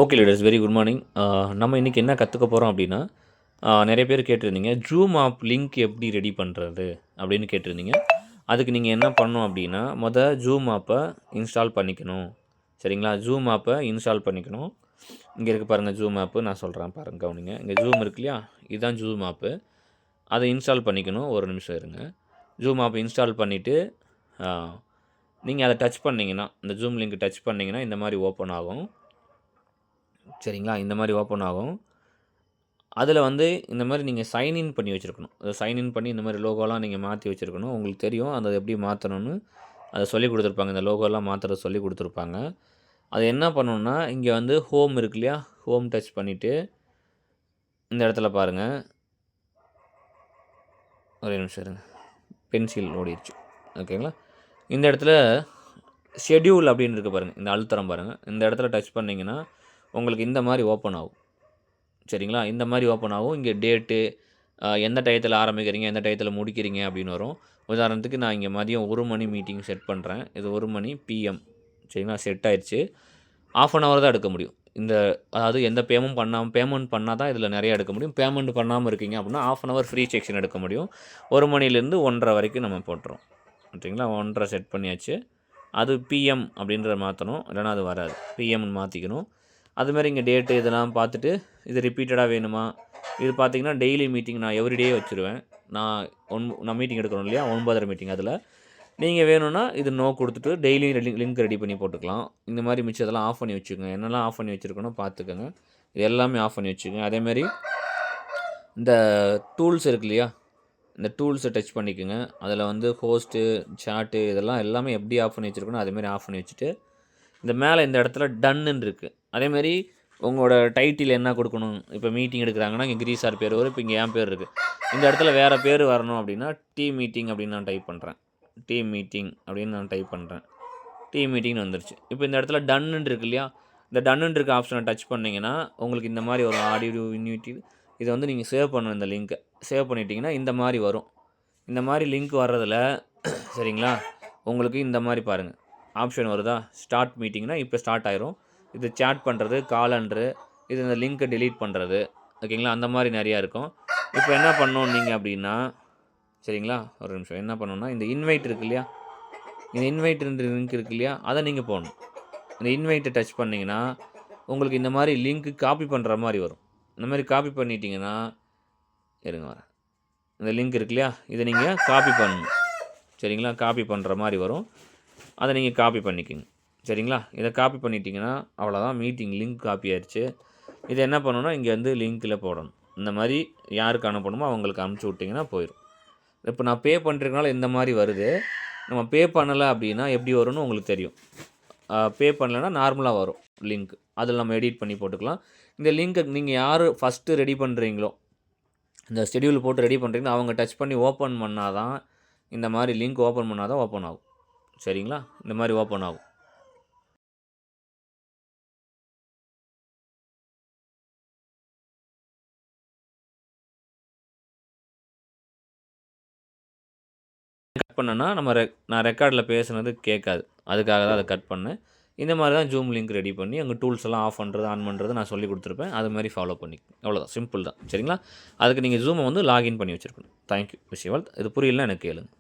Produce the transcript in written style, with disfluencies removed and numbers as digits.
Okay leaders, very good morning. நம்ம இன்றைக்கி என்ன கற்றுக்க போகிறோம் அப்படின்னா, நிறைய பேர் கேட்டிருந்தீங்க, ஜூம் ஆப் லிங்க் எப்படி ரெடி பண்ணுறது அப்படின்னு கேட்டிருந்தீங்க. அதுக்கு நீங்கள் என்ன பண்ணணும் அப்படின்னா, ஜூம் ஆப்பை இன்ஸ்டால் பண்ணிக்கணும். சரிங்களா? ஜூம் ஆப்பை இன்ஸ்டால் பண்ணிக்கணும். இங்கே இருக்குது பாருங்கள், ஜூம் ஆப்பு நான் சொல்கிறேன் பாருங்கள், கவனிங்க. இங்கே ஜூம் இருக்கு இல்லையா, இதுதான் ஜூம் ஆப்பு. அதை இன்ஸ்டால் பண்ணிக்கணும். ஒரு நிமிஷம் இருங்க. ஜூம் ஆப் இன்ஸ்டால் பண்ணிவிட்டு நீங்கள் அதை டச் பண்ணிங்கன்னா, இந்த ஜூம் லிங்க் டச் பண்ணிங்கன்னா இந்த மாதிரி ஓப்பன் ஆகும். சரிங்களா? இந்த மாதிரி ஓப்பன் ஆகும். அதில் இந்த மாதிரி நீங்கள் சைன்இன் பண்ணி வச்சுருக்கணும். அதை சைன்இன் பண்ணி இந்த மாதிரி லோகோலாம் நீங்கள் மாற்றி வச்சுருக்கணும். உங்களுக்கு தெரியும் அதை எப்படி மாற்றணும்னு அதை சொல்லிக் கொடுத்துருப்பாங்க. இந்த லோகோலாம் மாற்றுறத சொல்லி கொடுத்துருப்பாங்க. அது என்ன பண்ணணுன்னா, இங்கே ஹோம் இருக்கு இல்லையா, ஹோம் டச் பண்ணிவிட்டு இந்த இடத்துல பாருங்கள், ஒரே நிமிஷம் இருங்க, பென்சில் ஓடிடுச்சு. ஓகேங்களா? இந்த இடத்துல ஷெட்யூல் அப்படின்னு இருக்குது பாருங்கள், இந்த அழுத்தரம் பாருங்கள். இந்த இடத்துல டச் பண்ணிங்கன்னா உங்களுக்கு இந்த மாதிரி ஓப்பன் ஆகும். சரிங்களா? இந்த மாதிரி ஓப்பன் ஆகும். இங்கே டேட்டு, எந்த டயத்தில் ஆரம்பிக்கிறீங்க, எந்த டயத்தில் முடிக்கிறீங்க அப்படின்னு வரும். உதாரணத்துக்கு நான் இங்கே மதியம் 1 மணி மீட்டிங் செட் பண்ணுறேன். இது 1 மணி பிஎம். சரிங்களா? செட் ஆயிடுச்சு. 1/2 ஹவர் தான் எடுக்க முடியும். அதாவது எந்த பேமெண்ட் பண்ணால் தான் இதில் நிறையா எடுக்க முடியும். பேமெண்ட் பண்ணாமல் இருக்கீங்க அப்படின்னா 1/2 ஹவர் ஃப்ரீ செக்ஷன் எடுக்க முடியும். 1 மணிலேருந்து 1:30 வரைக்கும் நம்ம போட்டுறோம். ஓகேங்களா? 1:30 செட் பண்ணியாச்சு. அது பிஎம் அப்படின்றத மாற்றணும், இல்லைனா அது வராது. பிஎம்னு மாற்றிக்கணும். அதுமாரி இங்கே டேட்டு இதெல்லாம் பார்த்துட்டு, இது ரிப்பீட்டடாக வேணுமா, இது பார்த்திங்கன்னா டெய்லி மீட்டிங் நான் எவ்ரிடே வச்சுருவேன். நான் மீட்டிங் எடுக்கணும் இல்லையா, 9:30 மீட்டிங். அதில் நீங்கள் வேணும்னா இது நோ கொடுத்துட்டு டெய்லியும் லிங்க் ரெடி பண்ணி போட்டுக்கலாம். இந்த மாதிரி மிச்சதெல்லாம் ஆஃப் பண்ணி வச்சுக்கோங்க. என்னெல்லாம் ஆஃப் பண்ணி வச்சுருக்கணும் பார்த்துக்கோங்க. இது எல்லாமே ஆஃப் பண்ணி வச்சுக்கோங்க. அதேமாரி இந்த டூல்ஸ் இருக்கு இல்லையா, இந்த டூல்ஸை டச் பண்ணிக்கோங்க. அதில் ஹோஸ்ட்டு, சாட்டு இதெல்லாம் எல்லாமே எப்படி ஆஃப் பண்ணி வச்சுருக்கணும் அதேமாதிரி ஆஃப் பண்ணி வச்சுட்டு, இந்த மேலே இந்த இடத்துல டன்னுன்னு இருக்குது. அதேமாரி உங்களோட டைட்டில் என்ன கொடுக்கணும். இப்போ மீட்டிங் எடுக்கிறாங்கன்னா இங்கே கிரீஸ் சார் பேர் வரும். இப்போ இங்கே என் பேர் இருக்குது. இந்த இடத்துல வேறு பேர் வரணும் அப்படின்னா டீம் மீட்டிங் அப்படின்னு நான் டைப் பண்ணுறேன். டீம் மீட்டிங் அப்படின்னு நான் டைப் பண்ணுறேன். டீம் மீட்டிங்னு வந்துருச்சு. இப்போ இந்த இடத்துல டன்னுன்னு இருக்கு இல்லையா, இந்த டன்னுன்னு இருக்க ஆப்ஷனை டச் பண்ணிங்கன்னா உங்களுக்கு இந்த மாதிரி ஒரு ஆடியோ யூனிட்டி இதை நீங்கள் சேவ் பண்ணணும். இந்த லிங்க்கை சேவ் பண்ணிட்டீங்கன்னா இந்த மாதிரி வரும். இந்த மாதிரி லிங்க் வர்றதில் சரிங்களா, உங்களுக்கு இந்த மாதிரி பாருங்கள் ஆப்ஷன் வருதா, ஸ்டார்ட் மீட்டிங்னா இப்போ ஸ்டார்ட் ஆயிரும். இது சேட் பண்ணுறது, காலண்டரு, இது இந்த லிங்க்கை டெலீட் பண்ணுறது. ஓகேங்களா? அந்த மாதிரி நிறையா இருக்கும். இப்போ என்ன பண்ணணும் நீங்கள் அப்படின்னா, சரிங்களா, ஒரு நிமிஷம், என்ன பண்ணணுன்னா இந்த இன்வைட் இருக்கு இல்லையா, இந்த இன்வைட்ன்ற லிங்க் இருக்கு இல்லையா, அதை நீங்கள் போடணும். இந்த இன்வைட்டை டச் பண்ணிங்கன்னா உங்களுக்கு இந்த மாதிரி லிங்க்கு காப்பி பண்ணுற மாதிரி வரும். இந்த மாதிரி காப்பி பண்ணிட்டீங்கன்னா, இருங்க வரேன், இந்த லிங்க் இருக்கு இல்லையா, இதை நீங்கள் காப்பி பண்ணணும். சரிங்களா? காப்பி பண்ணுற மாதிரி வரும். அதை நீங்கள் காப்பி பண்ணிக்கோங்க. சரிங்களா? இதை காப்பி பண்ணிட்டீங்கன்னா அவ்வளோதான், மீட்டிங் லிங்க் காப்பி ஆயிடுச்சு. இதை என்ன பண்ணணும்னா இங்கே லிங்க்கில் போடணும். இந்த மாதிரி யாருக்கு அனுப்பணுமோ அவங்களுக்கு அனுப்பிச்சி விட்டிங்கன்னா போயிடும். இப்போ நான் பே பண்ணுறதுனால இந்த மாதிரி வருது. நம்ம பே பண்ணலை அப்படின்னா எப்படி வரும்னு உங்களுக்கு தெரியும். பே பண்ணலைன்னா நார்மலாக வரும் லிங்க். அதில் நம்ம எடிட் பண்ணி போட்டுக்கலாம். இந்த லிங்க்கை நீங்கள் யார் ஃபஸ்ட்டு ரெடி பண்ணுறீங்களோ, இந்த ஷெட்யூல் போட்டு ரெடி பண்ணுறீங்கன்னா அவங்க டச் பண்ணி ஓப்பன் பண்ணால் தான், இந்த மாதிரி லிங்க் ஓப்பன் பண்ணால் தான் ஓப்பன் ஆகும். சரிங்களா? இந்த மாதிரி ஓப்பன் ஆகும். கட் பண்ணேன்னா நான் ரெக்கார்டில் பேசுனது கேட்காது. அதுக்காக தான் அதை கட் பண்ணேன். இந்த மாதிரி தான் ஜூம் லிங்க் ரெடி பண்ணி அங்கே டூல்ஸ் எல்லாம் ஆஃப் பண்ணுறது, ஆன் பண்ணுறது நான் சொல்லிக் கொடுத்துருப்பேன். அது மாதிரி ஃபாலோ பண்ணிக்கணும். அவ்வளோதான், சிம்பிள் தான். சரிங்களா? அதுக்கு நீங்கள் ஜூமை லாகின் பண்ணி வச்சுருக்கணும். தேங்க்யூ. Wish you all. இது புரியலன்னா எனக்கு கேளுங்க.